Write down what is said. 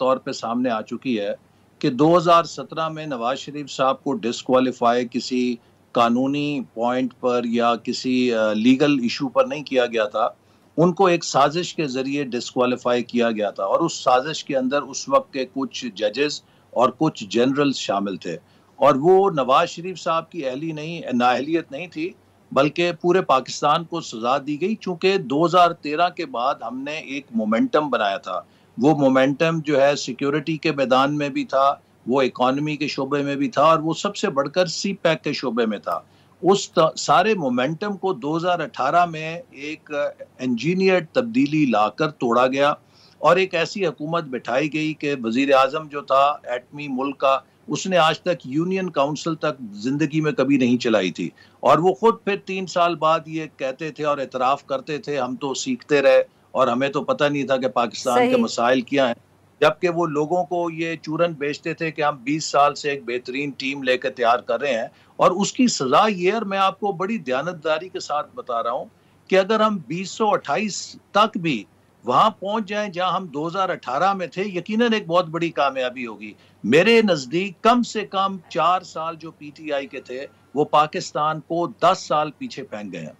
طور پہ سامنے آ چکی ہے کہ 2017 میں نواز شریف صاحب کو ڈسکوالیفائی کسی قانونی پوائنٹ پر یا کسی لیگل ایشو پر نہیں کیا گیا تھا. ان کو ایک سازش کے ذریعے ڈسکوالیفائی کیا گیا تھا، اور اس سازش کے اندر اس وقت کے کچھ ججز اور کچھ جنرلز شامل تھے. اور وہ نواز شریف صاحب کی نااہلیت نہیں تھی، بلکہ پورے پاکستان کو سزا دی گئی، چونکہ 2013 کے بعد ہم نے ایک مومنٹم بنایا تھا. وہ مومنٹم جو ہے سیکیورٹی کے میدان میں بھی تھا، وہ اکانومی کے شعبے میں بھی تھا، اور وہ سب سے بڑھ کر سی پیک کے شعبے میں تھا. اس سارے مومنٹم کو 2018 میں ایک انجینئرڈ تبدیلی لا کر توڑا گیا، اور ایک ایسی حکومت بٹھائی گئی کہ وزیر اعظم جو تھا ایٹمی ملک کا، اس نے آج تک یونین کاؤنسل تک زندگی میں کبھی نہیں چلائی تھی. اور وہ خود پھر 3 سال بعد یہ کہتے تھے اور اعتراف کرتے تھے ہم تو سیکھتے رہے اور ہمیں تو پتہ نہیں تھا کہ پاکستان کے صحیح. مسائل کیا ہیں. جبکہ وہ لوگوں کو یہ چورن بیچتے تھے کہ ہم 20 سال سے ایک بہترین ٹیم لے کے تیار کر رہے ہیں. اور اس کی سزا یہ، اور میں آپ کو بڑی دیانتداری کے ساتھ بتا رہا ہوں، کہ اگر ہم 2028 تک بھی وہاں پہنچ جائیں جہاں ہم 2018 میں تھے، یقیناً ایک بہت بڑی کامیابی ہوگی. میرے نزدیک کم سے کم 4 سال جو پی ٹی آئی کے تھے وہ پاکستان کو 10 سال پیچھے پھینک گئے ہیں.